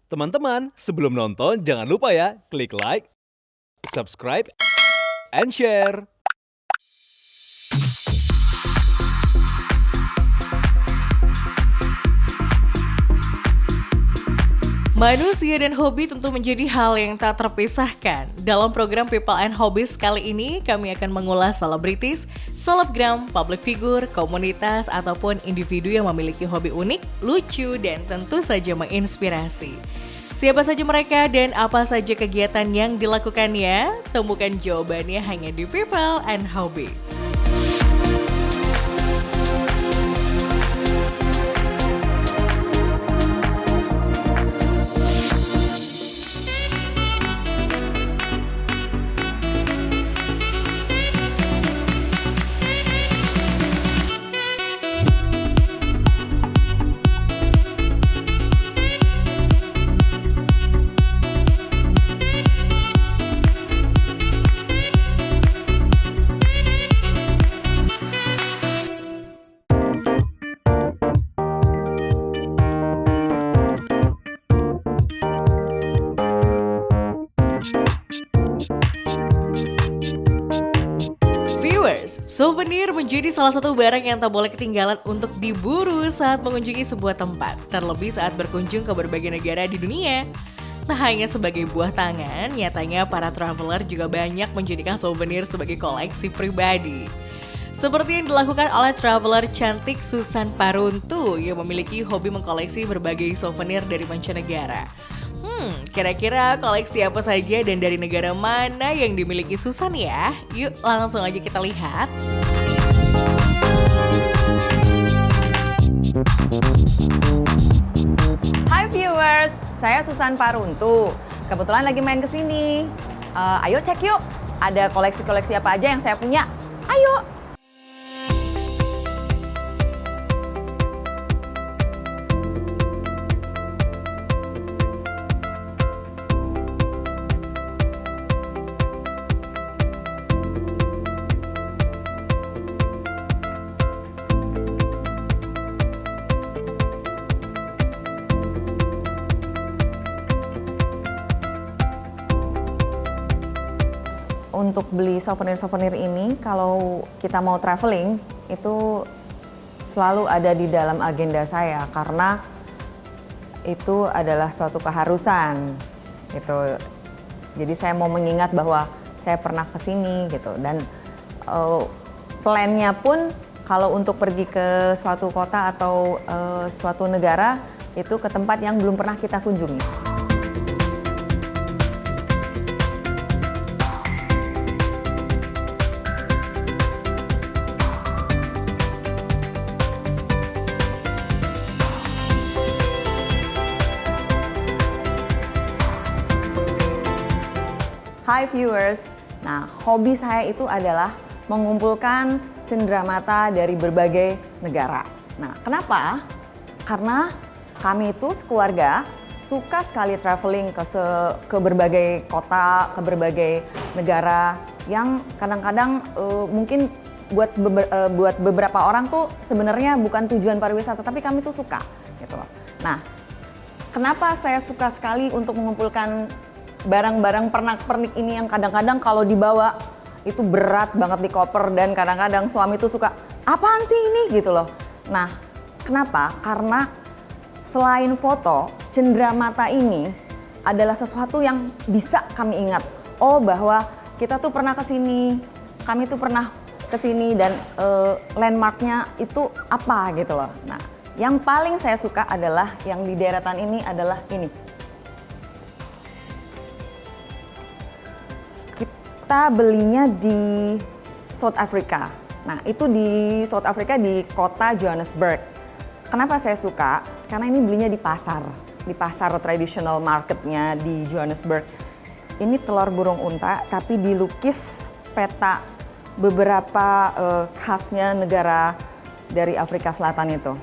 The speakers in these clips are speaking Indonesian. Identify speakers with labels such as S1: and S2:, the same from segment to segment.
S1: Teman-teman, sebelum nonton jangan lupa ya, klik like, subscribe, and share.
S2: Manusia dan hobi tentu menjadi hal yang tak terpisahkan. Dalam program People and Hobbies kali ini, kami akan mengulas selebritis, selebgram, public figure, komunitas, ataupun individu yang memiliki hobi unik, lucu, dan tentu saja menginspirasi. Siapa saja mereka dan apa saja kegiatan yang dilakukannya? Temukan jawabannya hanya di People and Hobbies. Viewers, souvenir menjadi salah satu barang yang tak boleh ketinggalan untuk diburu saat mengunjungi sebuah tempat, terlebih saat berkunjung ke berbagai negara di dunia. Tak hanya sebagai buah tangan, nyatanya para traveler juga banyak menjadikan souvenir sebagai koleksi pribadi. Seperti yang dilakukan oleh traveler cantik Susan Paruntu yang memiliki hobi mengkoleksi berbagai souvenir dari mancanegara. Kira-kira koleksi apa saja dan dari negara mana yang dimiliki Susan ya? Yuk langsung aja kita lihat.
S3: Hai viewers, saya Susan Paruntu. Kebetulan lagi main ke sini. Ayo cek yuk, ada koleksi-koleksi apa aja yang saya punya. Ayo! Untuk beli souvenir-souvenir ini, kalau kita mau traveling, itu selalu ada di dalam agenda saya karena itu adalah suatu keharusan gitu. Jadi saya mau mengingat bahwa saya pernah ke sini gitu dan plannya pun kalau untuk pergi ke suatu kota atau suatu negara itu ke tempat yang belum pernah kita kunjungi. Hai viewers, nah hobi saya itu adalah mengumpulkan cenderamata dari berbagai negara. Nah kenapa? Karena kami itu sekeluarga suka sekali traveling ke berbagai kota, ke berbagai negara yang kadang-kadang mungkin buat beberapa orang tuh sebenarnya bukan tujuan pariwisata, tapi kami tuh suka gitu loh. Nah, kenapa saya suka sekali untuk mengumpulkan barang-barang pernak-pernik ini yang kadang-kadang kalau dibawa itu berat banget di koper dan kadang-kadang suami tuh suka, apaan sih ini gitu loh. Nah, kenapa? Karena selain foto, cenderamata ini adalah sesuatu yang bisa kami ingat. Oh, bahwa kita tuh pernah ke sini, kami tuh pernah ke sini dan landmarknya itu apa gitu loh. Nah, yang paling saya suka adalah yang di deretan ini adalah ini. Kita belinya di South Africa. Nah, itu di South Africa di kota Johannesburg. Kenapa saya suka? Karena ini belinya di pasar traditional marketnya di Johannesburg. Ini telur burung unta, tapi dilukis peta beberapa khasnya negara dari Afrika Selatan itu.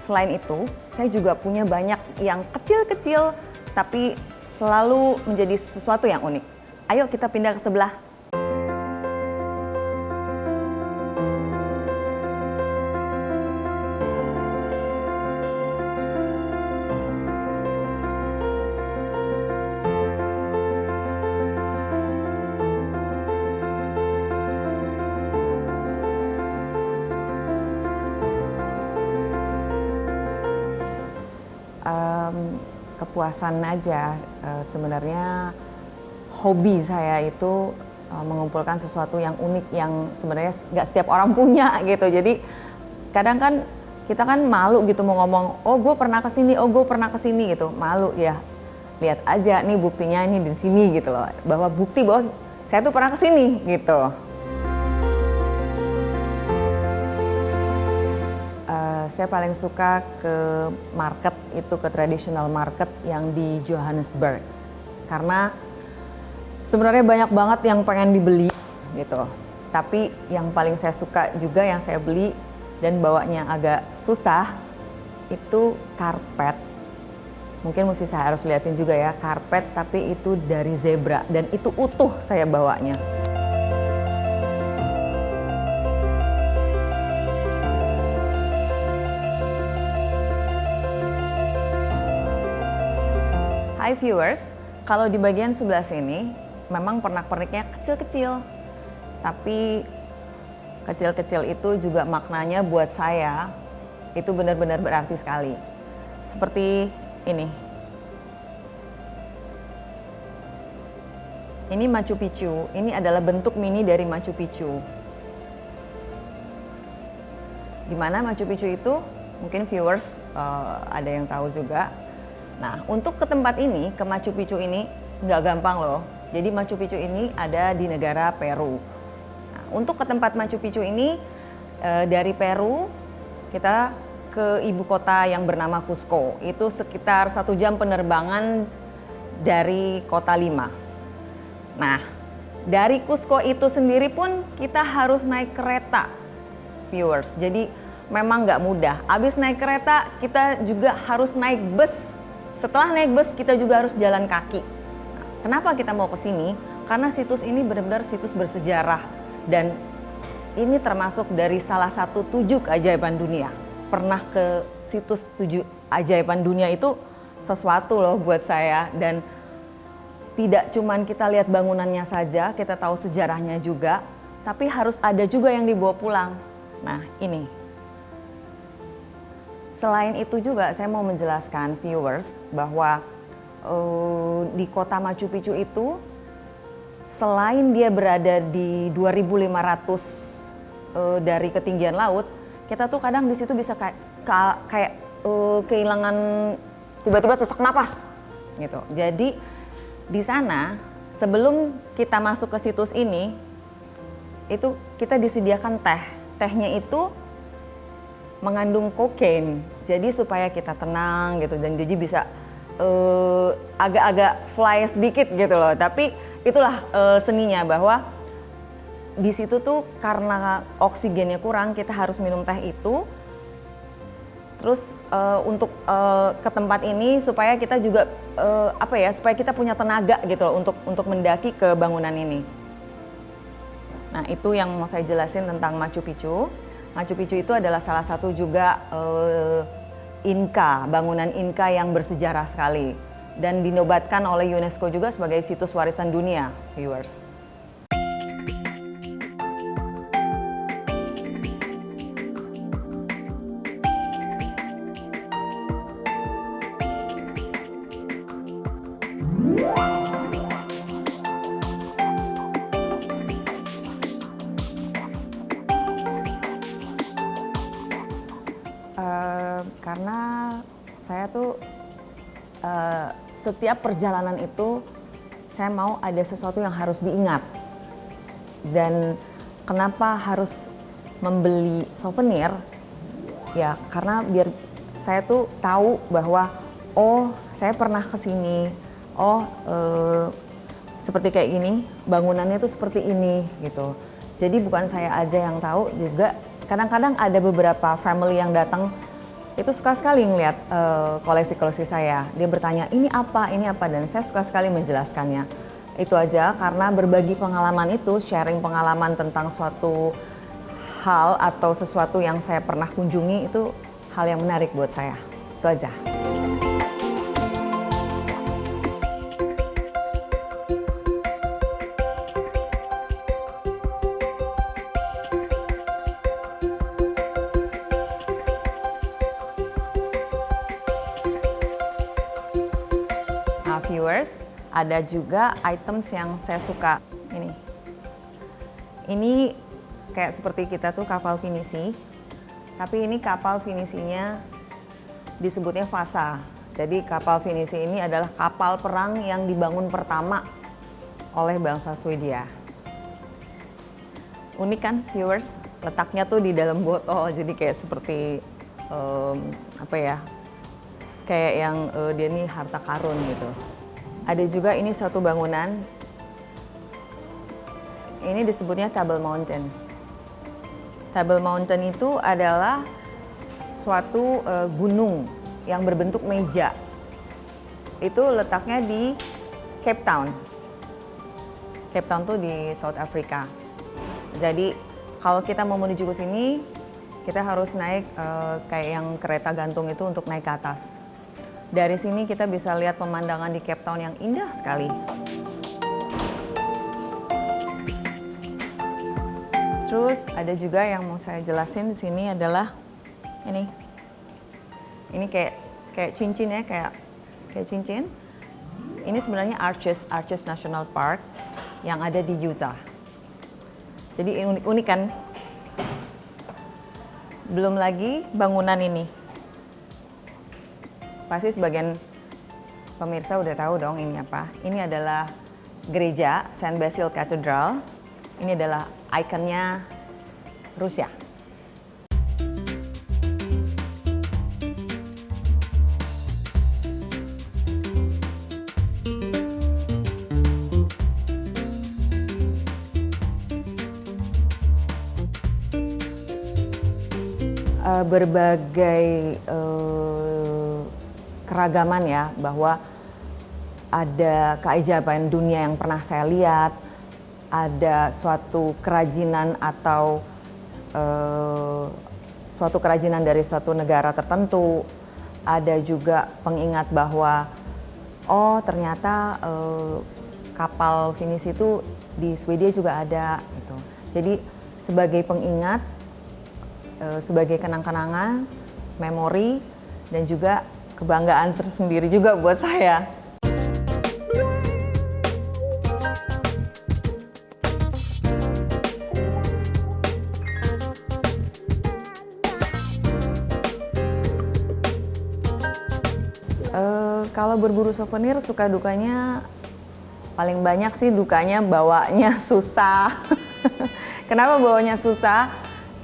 S3: Selain itu, saya juga punya banyak yang kecil-kecil, tapi selalu menjadi sesuatu yang unik. Ayo kita pindah ke sebelah. Kepuasan aja. Sebenarnya hobi saya itu mengumpulkan sesuatu yang unik yang sebenarnya nggak setiap orang punya gitu. Jadi kadang kan kita kan malu gitu mau ngomong, oh gue pernah kesini, oh gue pernah kesini gitu, malu ya. Lihat aja nih buktinya ini di sini gitu loh, bahwa bukti bahwa saya tuh pernah kesini gitu. Saya paling suka ke market itu, ke traditional market yang di Johannesburg, karena sebenarnya banyak banget yang pengen dibeli gitu. Tapi yang paling saya suka juga yang saya beli dan bawanya agak susah itu karpet. Mungkin mesti saya harus liatin juga ya, karpet tapi itu dari zebra dan itu utuh saya bawanya. Hai viewers, kalau di bagian sebelah sini memang pernak-perniknya kecil-kecil. Tapi kecil-kecil itu juga maknanya buat saya itu benar-benar berarti sekali. Seperti ini. Ini Machu Picchu, ini adalah bentuk mini dari Machu Picchu. Di mana Machu Picchu itu mungkin viewers ada yang tahu juga. Nah, untuk ke tempat ini, ke Machu Picchu ini nggak gampang loh. Jadi Machu Picchu ini ada di negara Peru. Nah, untuk ke tempat Machu Picchu ini dari Peru kita ke ibu kota yang bernama Cusco. Itu sekitar 1 jam penerbangan dari kota Lima. Nah, dari Cusco itu sendiri pun kita harus naik kereta, viewers. Jadi memang nggak mudah. Abis naik kereta kita juga harus naik bus. Setelah naik bus kita juga harus jalan kaki. Nah, kenapa kita mau ke sini? Karena situs ini benar-benar situs bersejarah dan ini termasuk dari salah satu 7 keajaiban dunia. Pernah ke situs 7 ajaiban dunia itu sesuatu loh buat saya, dan tidak cuman kita lihat bangunannya saja, kita tahu sejarahnya juga, tapi harus ada juga yang dibawa pulang. Nah, ini. Selain itu juga saya mau menjelaskan viewers bahwa di kota Machu Picchu itu selain dia berada di 2.500 dari ketinggian laut, kita tuh kadang di situ bisa kayak kehilangan, tiba-tiba sesak napas gitu. Jadi di sana sebelum kita masuk ke situs ini itu kita disediakan teh. Tehnya itu mengandung kokain, jadi supaya kita tenang gitu dan jadi bisa agak-agak fly sedikit gitu loh. Tapi itulah seninya, bahwa di situ tuh karena oksigennya kurang kita harus minum teh itu. Terus untuk ke tempat ini supaya kita juga supaya kita punya tenaga gitu loh untuk mendaki ke bangunan ini. Nah, itu yang mau saya jelasin tentang Machu Picchu. Machu Picchu itu adalah salah satu juga Inka, bangunan Inka yang bersejarah sekali dan dinobatkan oleh UNESCO juga sebagai situs warisan dunia, viewers. Karena saya tuh setiap perjalanan itu saya mau ada sesuatu yang harus diingat. Dan kenapa harus membeli souvenir? Ya karena biar saya tuh tahu bahwa oh saya pernah kesini, seperti kayak gini, bangunannya tuh seperti ini gitu. Jadi bukan saya aja yang tahu, juga kadang-kadang ada beberapa family yang datang itu suka sekali ngeliat koleksi-koleksi saya. Dia bertanya ini apa, dan saya suka sekali menjelaskannya. Itu aja, karena berbagi pengalaman itu, sharing pengalaman tentang suatu hal atau sesuatu yang saya pernah kunjungi itu hal yang menarik buat saya. Itu aja. Nah viewers, ada juga items yang saya suka. Ini kayak seperti kita tuh kapal pinisi, tapi ini kapal finisinya disebutnya Vasa. Jadi kapal finisi ini adalah kapal perang yang dibangun pertama oleh bangsa Swedia. Unik kan viewers, letaknya tuh di dalam botol, jadi kayak seperti kayak yang dia nih harta karun gitu. Ada juga ini suatu bangunan, ini disebutnya Table Mountain. Table Mountain itu adalah suatu gunung yang berbentuk meja. Itu letaknya di Cape Town. Cape Town tuh di South Africa. Jadi kalau kita mau menuju ke sini, kita harus naik kayak yang kereta gantung itu untuk naik ke atas. Dari sini kita bisa lihat pemandangan di Cape Town yang indah sekali. Terus ada juga yang mau saya jelasin di sini adalah ini. Ini kayak cincin ya, kayak cincin. Ini sebenarnya Arches National Park yang ada di Utah. Jadi unik kan? Belum lagi bangunan ini. Pasti sebagian pemirsa udah tahu dong ini apa. Ini adalah gereja Saint Basil Cathedral. Ini adalah ikonnya Rusia. Berbagai keragaman ya, bahwa ada keajaiban dunia yang pernah saya lihat, ada suatu kerajinan atau suatu kerajinan dari suatu negara tertentu, ada juga pengingat bahwa oh ternyata kapal Finisi itu di Swedia juga ada gitu. Jadi sebagai pengingat, sebagai kenang-kenangan, memori, dan juga kebanggaan tersendiri juga buat saya. Kalau berburu souvenir suka dukanya, paling banyak sih dukanya bawanya susah. Kenapa bawanya susah?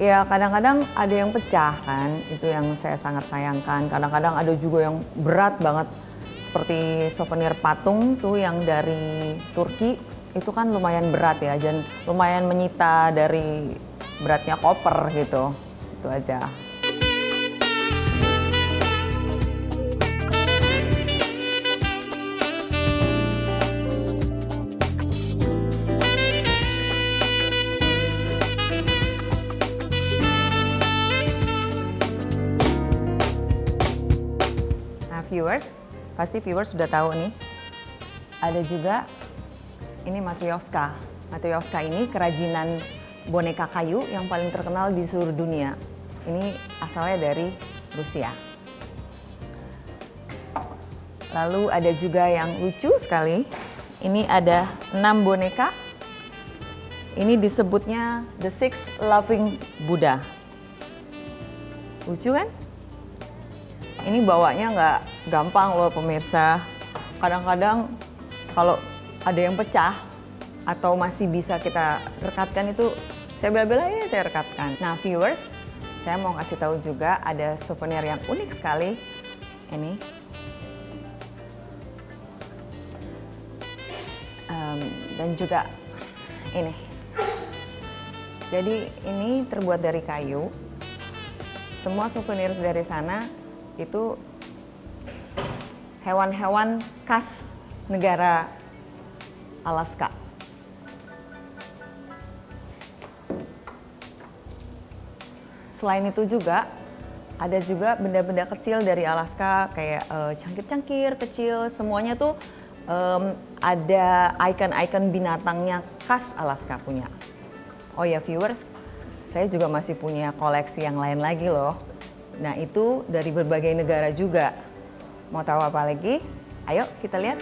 S3: Ya kadang-kadang ada yang pecah kan, itu yang saya sangat sayangkan. Kadang-kadang ada juga yang berat banget, seperti souvenir patung tuh yang dari Turki, itu kan lumayan berat ya, dan lumayan menyita dari beratnya koper gitu. Itu aja. Viewers, pasti viewers sudah tahu nih. Ada juga ini Matryoshka. Matryoshka ini kerajinan boneka kayu yang paling terkenal di seluruh dunia. Ini asalnya dari Rusia. Lalu ada juga yang lucu sekali. Ini ada 6 boneka. Ini disebutnya The Six Laughing Buddha. Lucu kan? Ini bawanya nggak gampang loh pemirsa. Kadang-kadang kalau ada yang pecah atau masih bisa kita rekatkan itu, saya bela-bela ya saya rekatkan. Nah viewers, saya mau kasih tahu juga ada souvenir yang unik sekali. Ini. Dan juga ini. Jadi ini terbuat dari kayu. Semua souvenir dari sana itu hewan-hewan khas negara Alaska. Selain itu juga ada juga benda-benda kecil dari Alaska kayak cangkir-cangkir kecil, semuanya tuh ada ikon-ikon binatangnya khas Alaska punya. Oh ya viewers, saya juga masih punya koleksi yang lain lagi loh. Nah itu dari berbagai negara juga. Mau tahu apa lagi? Ayo kita lihat.